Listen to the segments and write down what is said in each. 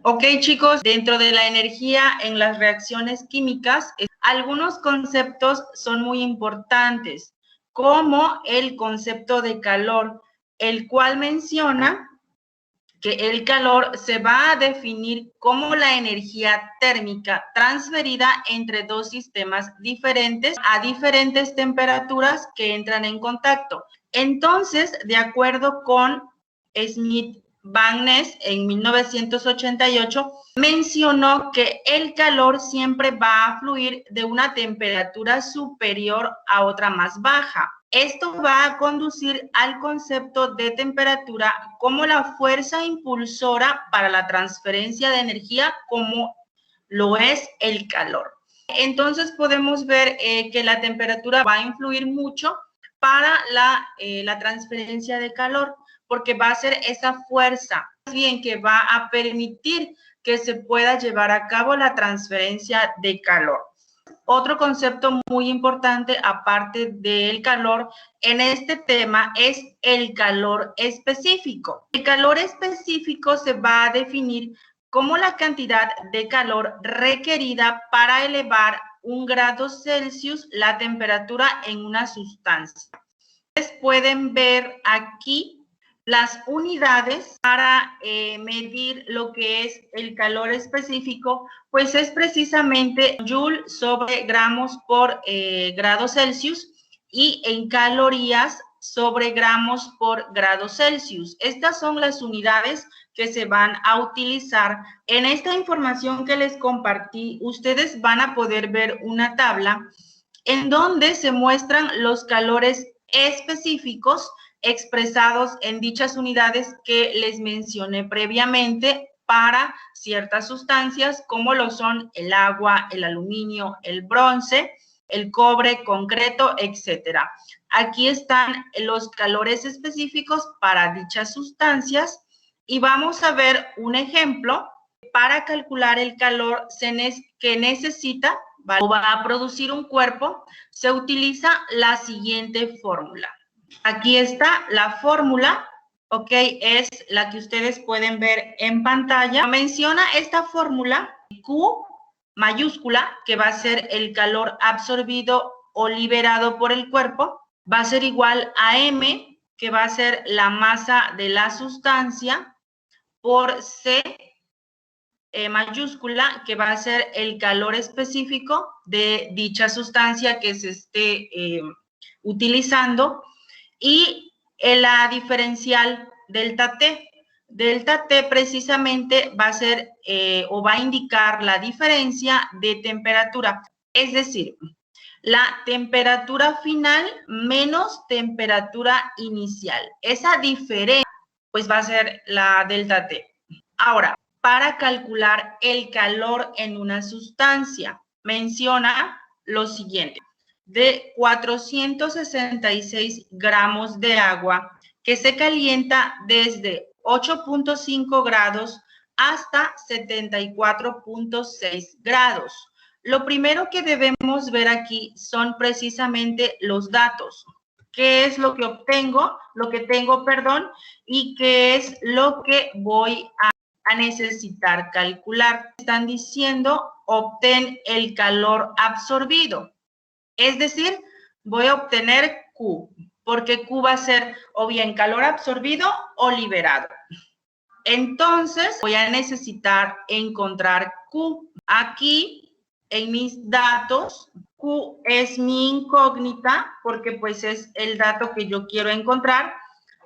Ok, chicos, dentro de la energía en las reacciones químicas, algunos conceptos son muy importantes, como el concepto de calor, el cual menciona que el calor se va a definir como la energía térmica transferida entre dos sistemas diferentes a diferentes temperaturas que entran en contacto. Entonces, de acuerdo con Smith Van Ness en 1988, mencionó que el calor siempre va a fluir de una temperatura superior a otra más baja. Esto va a conducir al concepto de temperatura como la fuerza impulsora para la transferencia de energía, como lo es el calor. Entonces podemos ver que la temperatura va a influir mucho para la transferencia de calor, porque va a ser esa fuerza bien que va a permitir que se pueda llevar a cabo la transferencia de calor. Otro concepto muy importante, aparte del calor, en este tema es el calor específico. El calor específico se va a definir como la cantidad de calor requerida para elevar 1 °C la temperatura en una sustancia. Ustedes pueden ver aquí las unidades para medir lo que es el calor específico, pues es precisamente Joule sobre gramos por grado Celsius y en calorías sobre gramos por grado Celsius. Estas son las unidades que se van a utilizar. En esta información que les compartí, ustedes van a poder ver una tabla en donde se muestran los calores específicos expresados en dichas unidades que les mencioné previamente para ciertas sustancias como lo son el agua, el aluminio, el bronce, el cobre, concreto, etcétera. Aquí están los calores específicos para dichas sustancias y vamos a ver un ejemplo. Para calcular el calor que necesita o va a producir un cuerpo, se utiliza la siguiente fórmula. Aquí está la fórmula, ok, es la que ustedes pueden ver en pantalla. Menciona esta fórmula, Q mayúscula, que va a ser el calor absorbido o liberado por el cuerpo, va a ser igual a M, que va a ser la masa de la sustancia, por C mayúscula, que va a ser el calor específico de dicha sustancia que se esté utilizando, y la diferencial delta T. Delta T precisamente va a ser o va a indicar la diferencia de temperatura, es decir, la temperatura final menos temperatura inicial. Esa diferencia pues va a ser la delta T. Ahora, para calcular el calor en una sustancia, menciona lo siguiente: de 466 gramos de agua que se calienta desde 8.5 grados hasta 74.6 grados. Lo primero que debemos ver aquí son precisamente los datos. ¿Qué es lo que obtengo? Lo que tengo, perdón, y qué es lo que voy a necesitar calcular. Están diciendo, obtén el calor absorbido. Es decir, voy a obtener Q, porque Q va a ser o bien calor absorbido o liberado. Entonces, voy a necesitar encontrar Q. Aquí, en mis datos, Q es mi incógnita, porque pues es el dato que yo quiero encontrar.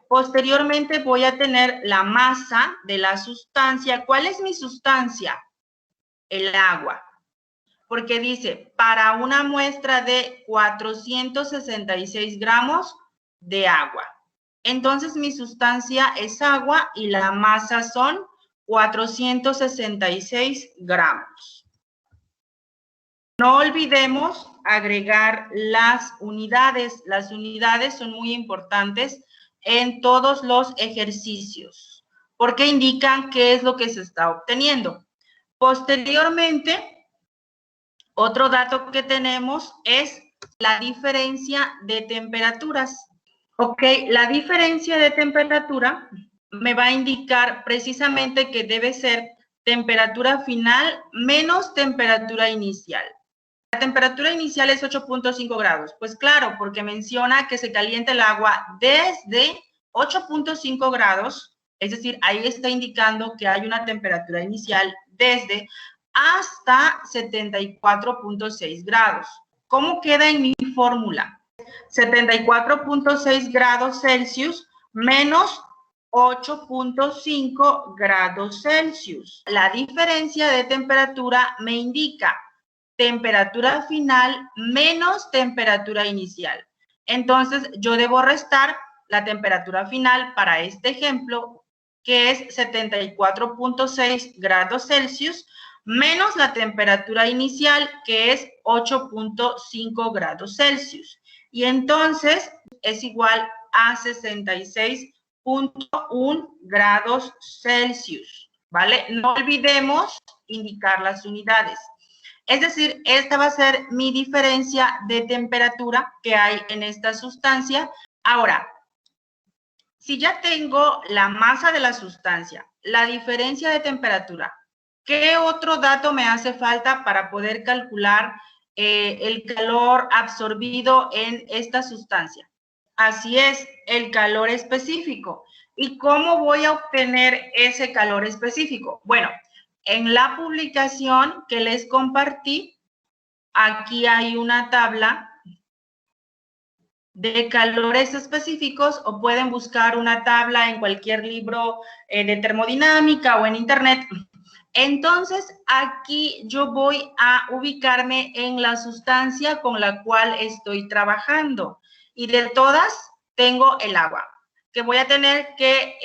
Posteriormente voy a tener la masa de la sustancia. ¿Cuál es mi sustancia? El agua. Porque dice, para una muestra de 466 gramos de agua. Entonces mi sustancia es agua y la masa son 466 gramos. No olvidemos agregar las unidades. Las unidades son muy importantes en todos los ejercicios, porque indican qué es lo que se está obteniendo. Posteriormente, otro dato que tenemos es la diferencia de temperaturas. Ok, la diferencia de temperatura me va a indicar precisamente que debe ser temperatura final menos temperatura inicial. La temperatura inicial es 8.5 grados. Pues claro, porque menciona que se calienta el agua desde 8.5 grados, es decir, ahí está indicando que hay una temperatura inicial desde hasta 74.6 grados. ¿Cómo queda en mi fórmula? 74.6 grados Celsius menos 8.5 grados Celsius. La diferencia de temperatura me indica temperatura final menos temperatura inicial. Entonces, yo debo restar la temperatura final para este ejemplo, que es 74.6 grados Celsius, menos la temperatura inicial, que es 8.5 grados Celsius. Y entonces, es igual a 66.1 grados Celsius, ¿vale? No olvidemos indicar las unidades. Es decir, esta va a ser mi diferencia de temperatura que hay en esta sustancia. Ahora, si ya tengo la masa de la sustancia, la diferencia de temperatura, ¿qué otro dato me hace falta para poder calcular el calor absorbido en esta sustancia? Así es, el calor específico. ¿Y cómo voy a obtener ese calor específico? Bueno, en la publicación que les compartí, aquí hay una tabla de calores específicos o pueden buscar una tabla en cualquier libro de termodinámica o en internet. Entonces, aquí yo voy a ubicarme en la sustancia con la cual estoy trabajando. Y de todas, tengo el agua, que voy a tener que,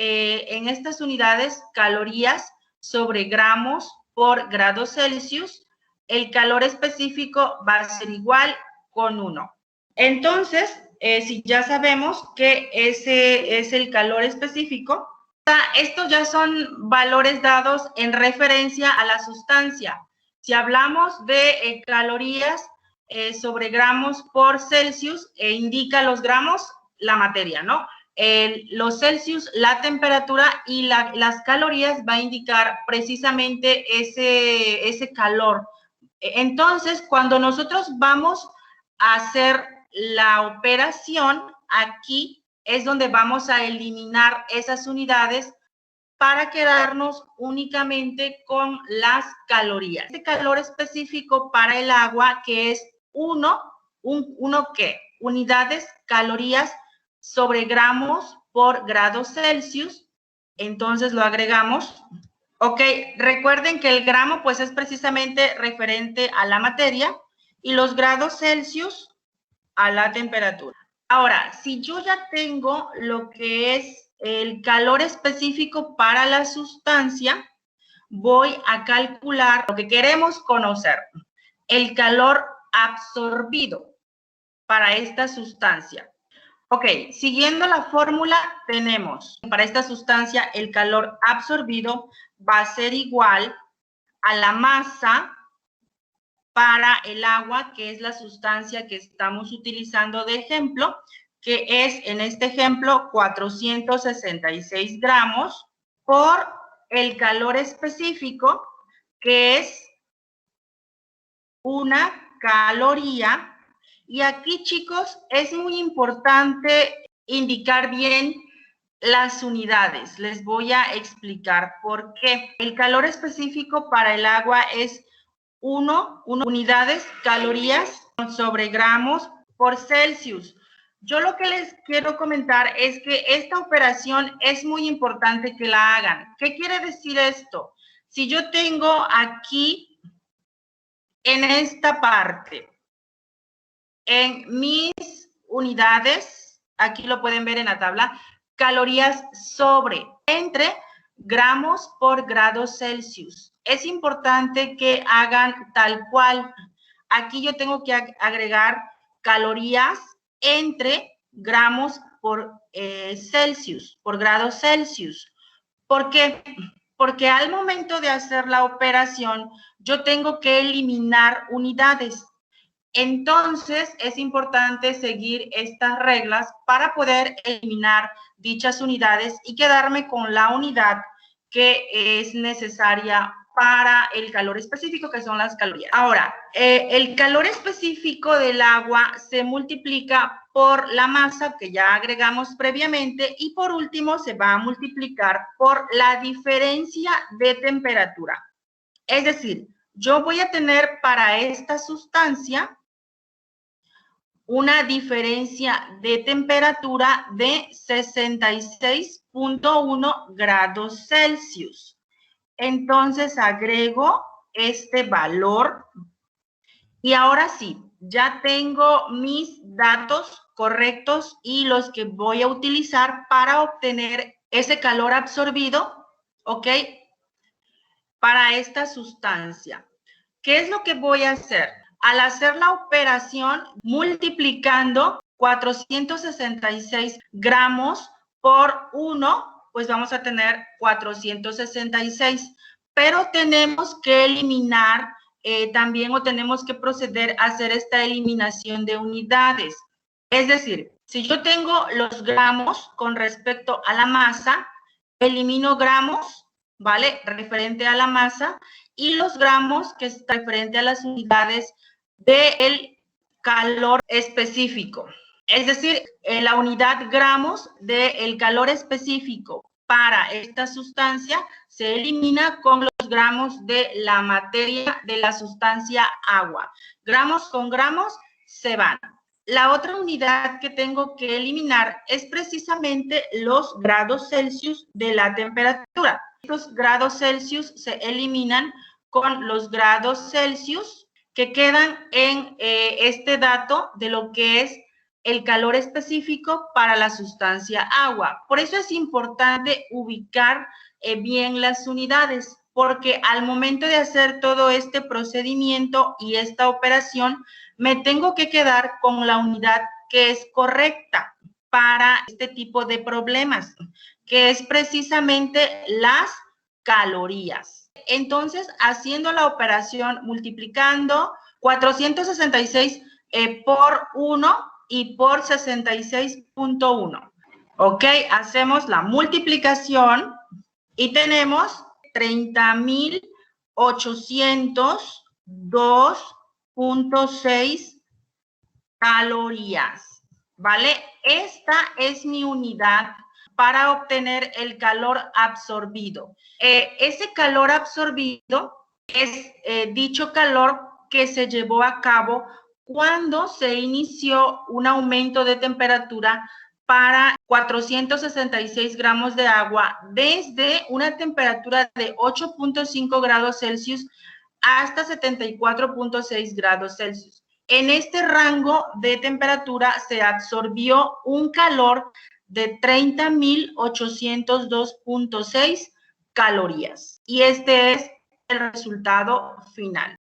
en estas unidades, calorías sobre gramos por grados Celsius, el calor específico va a ser igual con 1. Entonces, si ya sabemos que ese es el calor específico, estos ya son valores dados en referencia a la sustancia. Si hablamos de calorías sobre gramos por Celsius, indica los gramos la materia, ¿no? Los Celsius, la temperatura y las calorías va a indicar precisamente ese calor. Entonces, cuando nosotros vamos a hacer la operación, aquí es donde vamos a eliminar esas unidades para quedarnos únicamente con las calorías. Este calor específico para el agua que es ¿qué? Unidades, calorías sobre gramos por grados Celsius. Entonces lo agregamos. Ok, recuerden que el gramo pues es precisamente referente a la materia y los grados Celsius a la temperatura. Ahora, si yo ya tengo lo que es el calor específico para la sustancia, voy a calcular lo que queremos conocer, el calor absorbido para esta sustancia. Ok, siguiendo la fórmula tenemos, para esta sustancia el calor absorbido va a ser igual a la masa para el agua, que es la sustancia que estamos utilizando de ejemplo, que es en este ejemplo 466 gramos por el calor específico, que es una caloría. Y aquí, chicos, es muy importante indicar bien las unidades. Les voy a explicar por qué. El calor específico para el agua es 1 unidades, calorías sobre gramos por Celsius. Yo lo que les quiero comentar es que esta operación es muy importante que la hagan. ¿Qué quiere decir esto? Si yo tengo aquí, en esta parte, en mis unidades, aquí lo pueden ver en la tabla, calorías sobre, entre gramos por grados Celsius. Es importante que hagan tal cual. Aquí yo tengo que agregar calorías entre gramos por Celsius, por grados Celsius. ¿Por qué? Porque al momento de hacer la operación, yo tengo que eliminar unidades. Entonces, es importante seguir estas reglas para poder eliminar dichas unidades y quedarme con la unidad que es necesaria para el calor específico, que son las calorías. Ahora, el calor específico del agua se multiplica por la masa que ya agregamos previamente y por último se va a multiplicar por la diferencia de temperatura. Es decir, yo voy a tener para esta sustancia una diferencia de temperatura de 66.1 grados Celsius. Entonces agrego este valor y ahora sí, ya tengo mis datos correctos y los que voy a utilizar para obtener ese calor absorbido, ¿ok? Para esta sustancia. ¿Qué es lo que voy a hacer? Al hacer la operación multiplicando 466 gramos por 1, pues vamos a tener 466. Pero tenemos que eliminar también o tenemos que proceder a hacer esta eliminación de unidades. Es decir, si yo tengo los gramos con respecto a la masa, elimino gramos, ¿vale? Referente a la masa y los gramos que está referente a las unidades del calor específico. Es decir, la unidad gramos del calor específico para esta sustancia se elimina con los gramos de la materia de la sustancia agua. Gramos con gramos se van. La otra unidad que tengo que eliminar es precisamente los grados Celsius de la temperatura. Estos grados Celsius se eliminan con los grados Celsius que quedan en este dato de lo que es el calor específico para la sustancia agua. Por eso es importante ubicar bien las unidades, porque al momento de hacer todo este procedimiento y esta operación, me tengo que quedar con la unidad que es correcta para este tipo de problemas, que es precisamente las calorías. Entonces, haciendo la operación multiplicando 466 por 1 y por 66.1. Ok, hacemos la multiplicación y tenemos 30.802.6 calorías, ¿vale? Esta es mi unidad para obtener el calor absorbido. Ese calor absorbido es dicho calor que se llevó a cabo cuando se inició un aumento de temperatura para 466 gramos de agua desde una temperatura de 8.5 grados Celsius hasta 74.6 grados Celsius. En este rango de temperatura se absorbió un calor de 30.802.6 calorías. Y este es el resultado final.